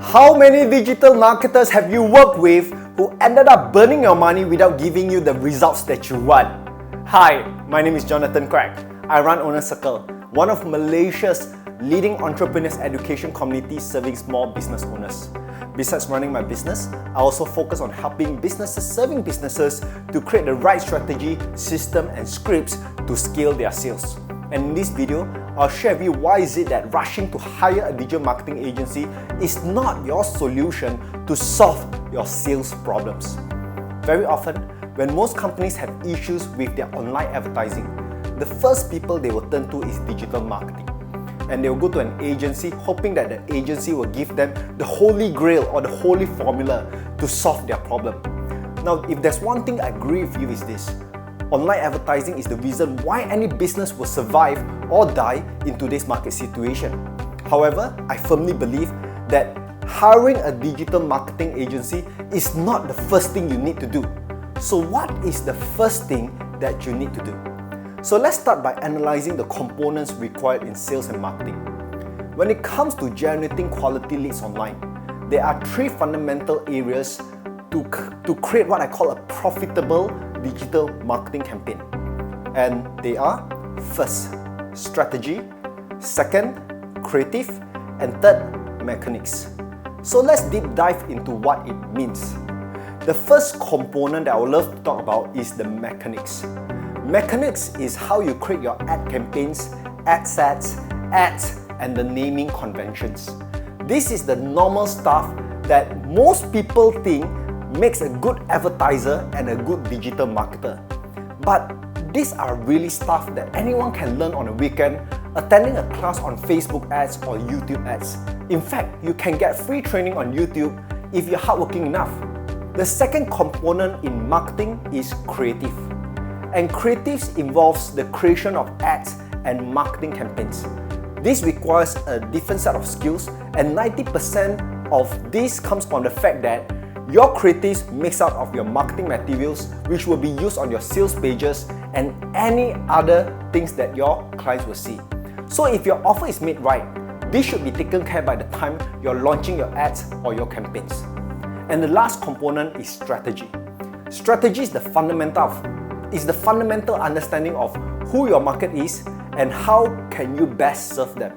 How many digital marketers have you worked with who ended up burning your money without giving you the results that you want? Hi, my name is Jonathan Craig. I run Owner Circle, one of Malaysia's leading entrepreneurs education communities serving small business owners. Besides running my business, I also focus on helping businesses serving businesses to create the right strategy, system and scripts to scale their sales. And in this video, I'll share with you why is it that rushing to hire a digital marketing agency is not your solution to solve your sales problems. Very often, when most companies have issues with their online advertising, the first people they will turn to is digital marketing. And they'll go to an agency hoping that the agency will give them the holy grail or the holy formula to solve their problem. Now, if there's one thing I agree with you is this: online advertising is the reason why any business will survive or die in today's market situation. However, I firmly believe that hiring a digital marketing agency is not the first thing you need to do. So what is the first thing that you need to do? So let's start by analyzing the components required in sales and marketing. When it comes to generating quality leads online, there are three fundamental areas to create what I call a profitable digital marketing campaign. And they are: first, strategy; second, creative; and third, mechanics. So let's deep dive into what it means. The first component that I would love to talk about is the mechanics. Mechanics is how you create your ad campaigns, ad sets, ads, and the naming conventions. This is the normal stuff that most people think makes a good advertiser and a good digital marketer. But these are really stuff that anyone can learn on a weekend, attending a class on Facebook ads or YouTube ads. In fact, you can get free training on YouTube if you're hardworking enough. The second component in marketing is creative. And creatives involves the creation of ads and marketing campaigns. This requires a different set of skills, and 90% of this comes from the fact that your creatives mix out of your marketing materials, which will be used on your sales pages and any other things that your clients will see. So if your offer is made right, this should be taken care by the time you're launching your ads or your campaigns. And the last component is strategy. Strategy is the fundamental understanding of who your market is and how can you best serve them.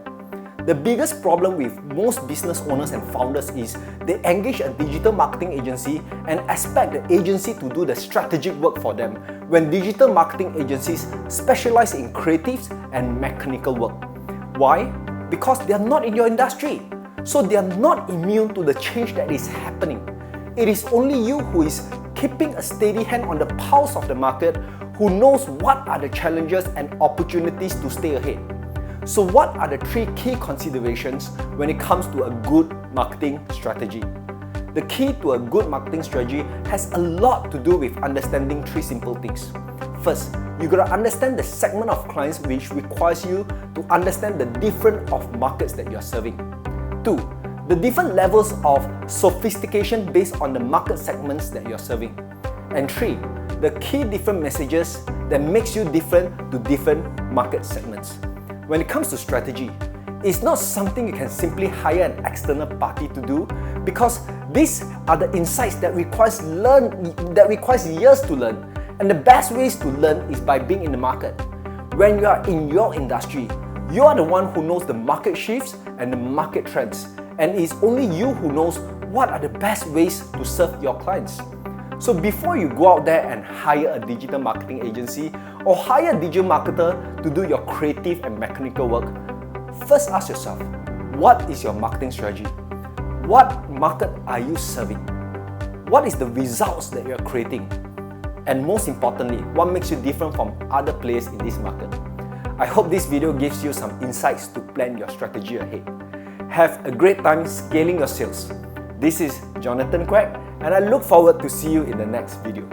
The biggest problem with most business owners and founders is they engage a digital marketing agency and expect the agency to do the strategic work for them, when digital marketing agencies specialize in creatives and mechanical work. Why? Because they are not in your industry. So they are not immune to the change that is happening. It is only you who is keeping a steady hand on the pulse of the market, who knows what are the challenges and opportunities to stay ahead. So what are the three key considerations when it comes to a good marketing strategy? The key to a good marketing strategy has a lot to do with understanding three simple things. First, you gotta understand the segment of clients, which requires you to understand the different of markets that you're serving. Two, the different levels of sophistication based on the market segments that you're serving. And three, the key different messages that makes you different to different market segments. When it comes to strategy, it's not something you can simply hire an external party to do, because these are the insights that requires years to learn. And the best ways to learn is by being in the market. When you are in your industry, you are the one who knows the market shifts and the market trends. And it's only you who knows what are the best ways to serve your clients. So before you go out there and hire a digital marketing agency or hire a digital marketer to do your creative and mechanical work, first ask yourself, what is your marketing strategy? What market are you serving? What is the results that you're creating? And most importantly, what makes you different from other players in this market? I hope this video gives you some insights to plan your strategy ahead. Have a great time scaling your sales. This is Jonathan Craig, and I look forward to see you in the next video.